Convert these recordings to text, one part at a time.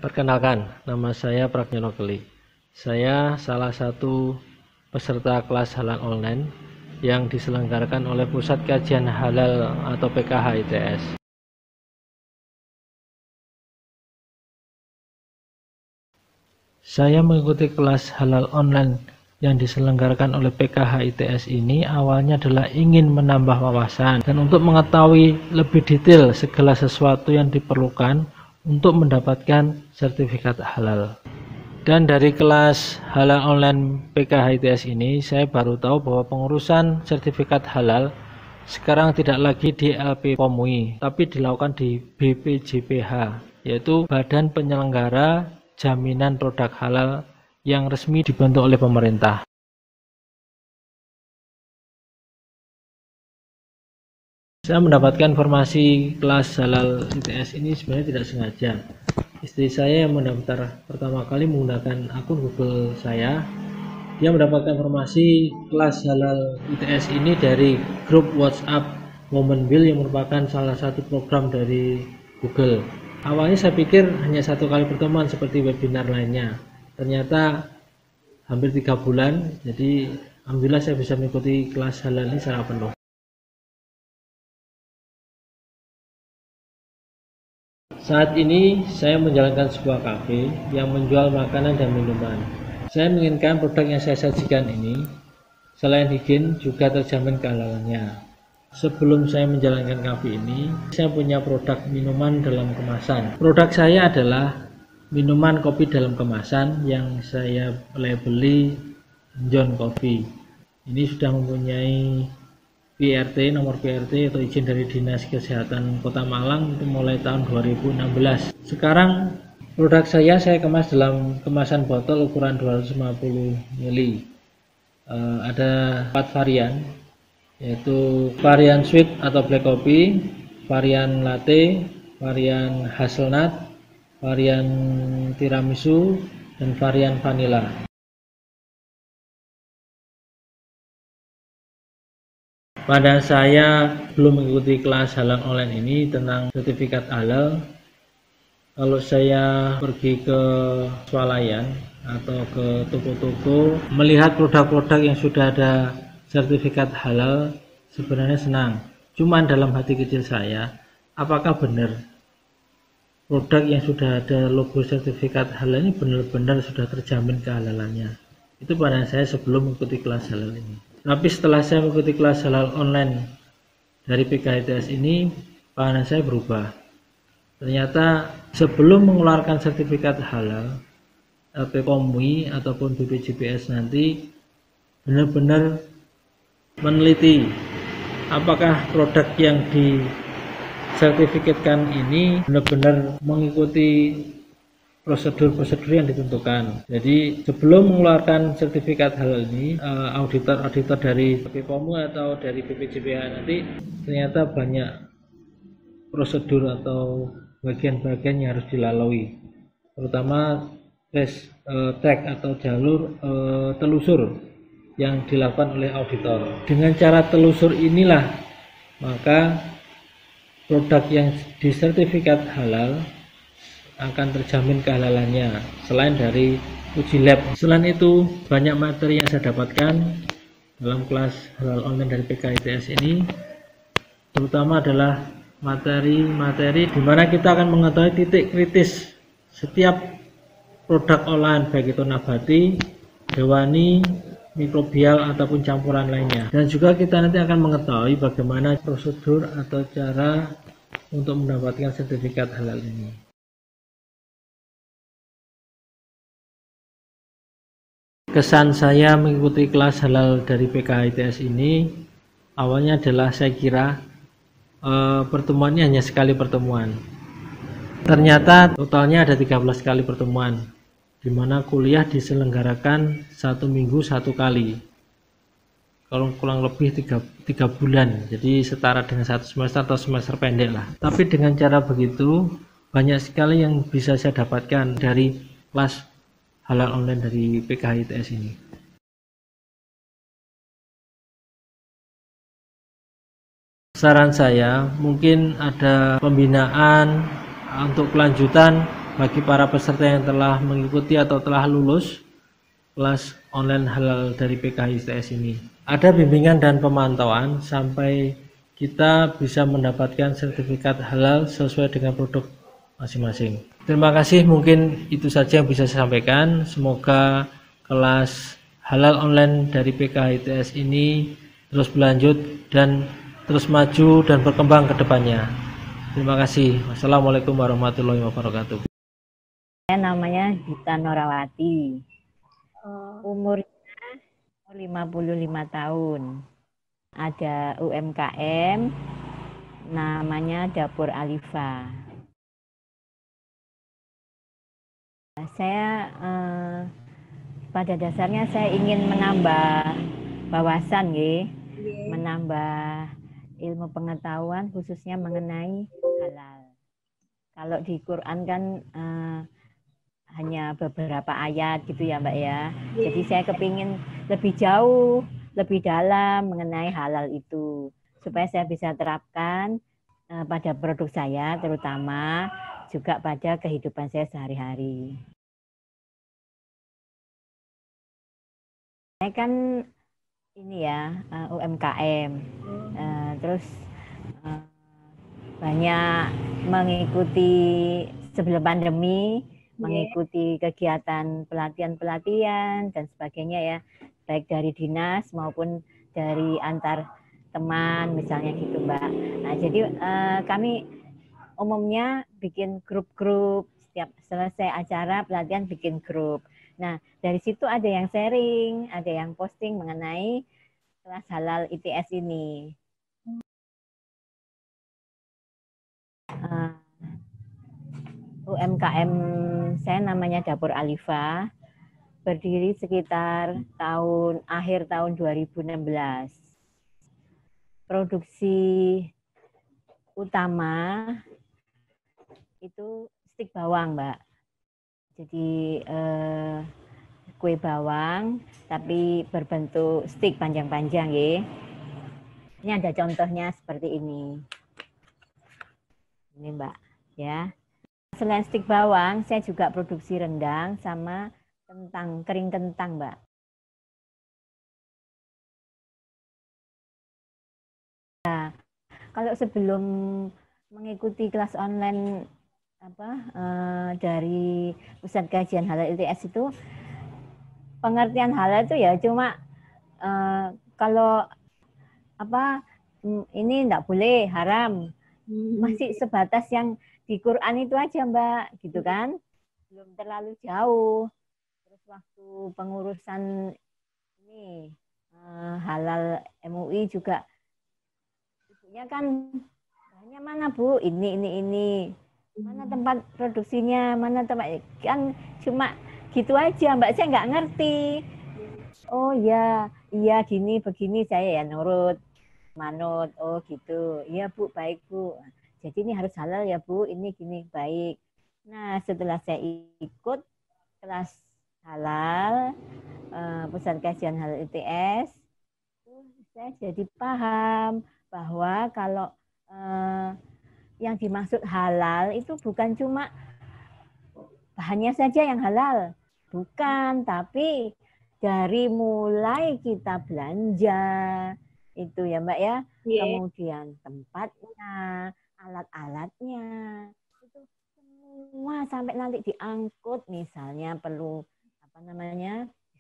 Perkenalkan, nama saya Pragyono Geli. Saya salah satu peserta kelas halal online yang diselenggarakan oleh Pusat Kajian Halal atau PKH ITS. Saya mengikuti kelas halal online yang diselenggarakan oleh PKH ITS ini awalnya adalah ingin menambah wawasan dan untuk mengetahui lebih detail segala sesuatu yang diperlukan untuk mendapatkan sertifikat halal. Dan dari kelas halal online PKH ITS ini saya baru tahu bahwa pengurusan sertifikat halal sekarang tidak lagi di LP-POM UI tapi dilakukan di BPJPH, yaitu Badan Penyelenggara Jaminan Produk Halal yang resmi dibentuk oleh pemerintah. Saya mendapatkan informasi kelas halal ITS ini sebenarnya tidak sengaja. Istri saya yang mendaftar pertama kali menggunakan akun Google saya. Dia mendapatkan informasi kelas halal ITS ini dari grup WhatsApp Women Bill yang merupakan salah satu program dari Google. Awalnya saya pikir hanya satu kali pertemuan seperti webinar lainnya. Ternyata hampir 3 bulan, jadi alhamdulillah saya bisa mengikuti kelas halal ini secara penuh. Saat ini saya menjalankan sebuah kafe yang menjual makanan dan minuman. Saya menginginkan produk yang saya sajikan ini selain higien juga terjamin kehalalannya. Sebelum saya menjalankan kafe ini, saya punya produk minuman dalam kemasan. Produk saya adalah minuman kopi dalam kemasan yang saya labeli John Coffee. Ini sudah mempunyai PRT, nomor PRT atau izin dari Dinas Kesehatan Kota Malang itu mulai tahun 2016. Sekarang produk saya kemas dalam kemasan botol ukuran 250 ml. Ada 4 varian, yaitu varian sweet atau black coffee, varian latte, varian hazelnut, varian tiramisu, dan varian vanilla. Pada saya belum mengikuti kelas halal online ini tentang sertifikat halal. Kalau saya pergi ke swalayan atau ke toko-toko melihat produk-produk yang sudah ada sertifikat halal, sebenarnya senang. Cuman dalam hati kecil saya, apakah benar produk yang sudah ada logo sertifikat halal ini benar-benar sudah terjamin kehalalannya? Itu pandangan saya sebelum mengikuti kelas halal ini. Tapi setelah saya mengikuti kelas halal online dari PKH ITS ini, pandangan saya berubah. Ternyata sebelum mengeluarkan sertifikat halal, LP-POM UI ataupun BPJPS nanti benar-benar meneliti apakah produk yang disertifikatkan ini benar-benar mengikuti prosedur-prosedur yang ditentukan. Jadi sebelum mengeluarkan sertifikat halal ini, auditor dari LP-POM atau dari BPJPH nanti ternyata banyak prosedur atau bagian-bagian yang harus dilalui, terutama track atau jalur telusur yang dilakukan oleh auditor. Dengan cara telusur inilah maka produk yang disertifikat halal akan terjamin kehalalannya selain dari uji lab. Selain itu banyak materi yang saya dapatkan dalam kelas halal online dari PKH ITS ini, terutama adalah materi-materi di mana kita akan mengetahui titik kritis setiap produk olahan, baik itu nabati, hewani, mikrobial ataupun campuran lainnya. Dan juga kita nanti akan mengetahui bagaimana prosedur atau cara untuk mendapatkan sertifikat halal ini. Kesan saya mengikuti kelas halal dari PKH ITS ini awalnya adalah saya kira pertemuannya hanya sekali pertemuan. Ternyata totalnya ada 13 kali pertemuan, di mana kuliah diselenggarakan 1 minggu 1 kali. Kalau kurang lebih 3 bulan, jadi setara dengan 1 semester atau semester pendek lah. Tapi dengan cara begitu banyak sekali yang bisa saya dapatkan dari kelas halal online dari PKH ITS ini. Saran saya mungkin ada pembinaan untuk kelanjutan bagi para peserta yang telah mengikuti atau telah lulus kelas online halal dari PKHITS ini. Ada bimbingan dan pemantauan sampai kita bisa mendapatkan sertifikat halal sesuai dengan produk masing-masing. Terima kasih, mungkin itu saja yang bisa saya sampaikan. Semoga kelas halal online dari PKHITS ini terus berlanjut dan terus maju dan berkembang ke depannya. Terima kasih. Wassalamualaikum warahmatullahi wabarakatuh. Saya namanya Gita Norawati. Umurnya 55 tahun. Ada UMKM, namanya Dapur Alifa. Saya pada dasarnya saya ingin menambah wawasan, menambah ilmu pengetahuan khususnya mengenai halal. Kalau di Quran kan hanya beberapa ayat gitu ya Mbak ya. Jadi saya kepingin lebih jauh, lebih dalam mengenai halal itu. Supaya saya bisa terapkan pada produk saya, terutama juga pada kehidupan saya sehari-hari. Saya kan ini ya UMKM, terus banyak mengikuti sebelum pandemi, mengikuti kegiatan pelatihan-pelatihan dan sebagainya ya, baik dari dinas maupun dari antar teman misalnya gitu Mbak. Nah jadi kami umumnya bikin grup-grup, setiap selesai acara pelatihan bikin grup. Nah dari situ ada yang sharing, ada yang posting mengenai kelas halal ITS ini. UMKM saya namanya Dapur Alifa, berdiri sekitar akhir tahun 2016. Produksi utama itu stik bawang, Mbak. Jadi kue bawang tapi berbentuk stik panjang-panjang ya. Ini ada contohnya seperti ini. Ini Mbak, ya. Selain stik bawang, saya juga produksi rendang sama kentang, kering kentang, Mbak. Nah, kalau sebelum mengikuti kelas online dari Pusat Kajian Halal ITS itu, pengertian halal itu ya cuma kalau ini enggak boleh, haram. Masih sebatas yang di Quran itu aja Mbak, gitu kan. Belum terlalu jauh. Terus waktu pengurusan ini halal MUI juga, ibunya kan bahannya mana Bu? Ini. Mana tempat produksinya, mana tempat, kan cuma gitu aja Mbak, saya nggak ngerti. Oh ya, iya gini begini, saya ya nurut, manut, oh gitu. Iya Bu, baik Bu. Jadi ini harus halal ya Bu, ini gini, baik. Nah setelah saya ikut kelas halal, Pusat Kajian Halal ITS, saya jadi paham bahwa kalau yang dimaksud halal itu bukan cuma bahannya saja yang halal, bukan, tapi dari mulai kita belanja itu ya Mbak ya, kemudian tempatnya, alat-alatnya, itu semua sampai nanti diangkut, misalnya perlu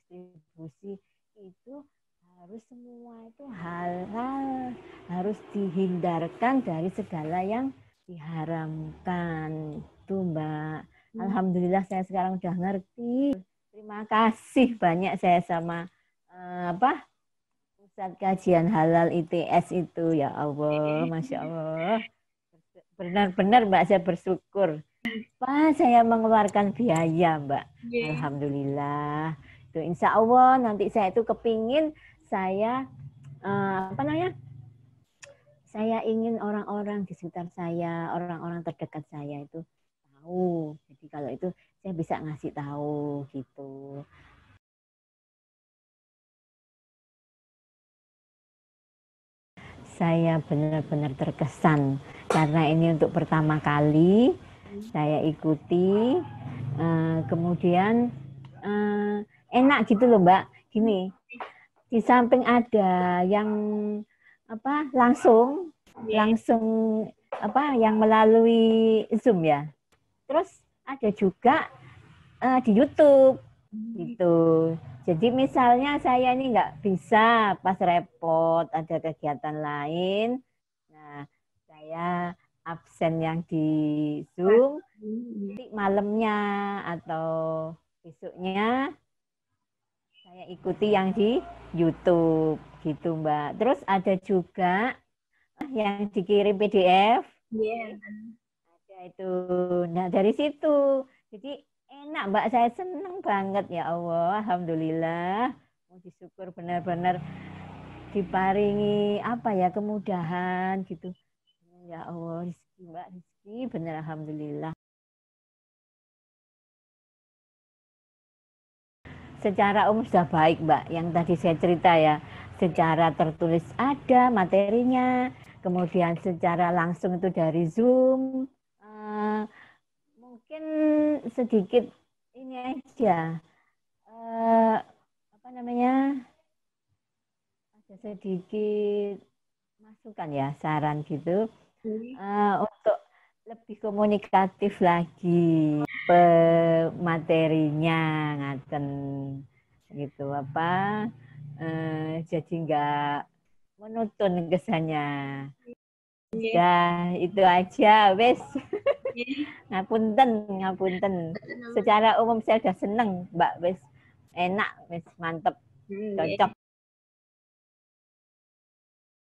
distribusi, itu harus semua itu halal, harus dihindarkan dari segala yang diharamkan itu Mbak. Alhamdulillah saya sekarang udah ngerti. Terima kasih banyak saya sama Pusat Kajian Halal ITS itu, ya Allah, Masya Allah. Benar-benar Mbak, saya bersyukur. Pak, saya mengeluarkan biaya Mbak. Alhamdulillah. Itu insya Allah nanti saya itu kepingin saya saya ingin orang-orang di sekitar saya, orang-orang terdekat saya itu tahu. Jadi kalau itu saya bisa ngasih tahu gitu. Saya benar-benar terkesan karena ini untuk pertama kali saya ikuti. Kemudian enak gitu loh Mbak. Gini, di samping ada yang langsung yang melalui Zoom ya. Terus ada juga di YouTube gitu. Jadi misalnya saya ini nggak bisa pas repot ada kegiatan lain, nah saya absen yang di Zoom, nanti malamnya atau besoknya saya ikuti yang di YouTube gitu Mbak. Terus ada juga yang dikirim PDF. Ada itu. Nah dari situ, jadi enak Mbak, saya senang banget ya Allah, alhamdulillah. Puji syukur benar-benar diparingi kemudahan gitu. Ya Allah, rezeki Mbak, rezeki benar alhamdulillah. Secara umum sudah baik Mbak, yang tadi saya cerita ya. Secara tertulis ada materinya, kemudian secara langsung itu dari Zoom. Mungkin sedikit ini aja, ada sedikit masukan ya, saran gitu, untuk lebih komunikatif lagi materinya ngaten gitu jadi nggak menonton kesannya. Ya itu aja wes. ngapunten secara umum saya udah seneng Mbak, wes enak, wes mantep, cocok.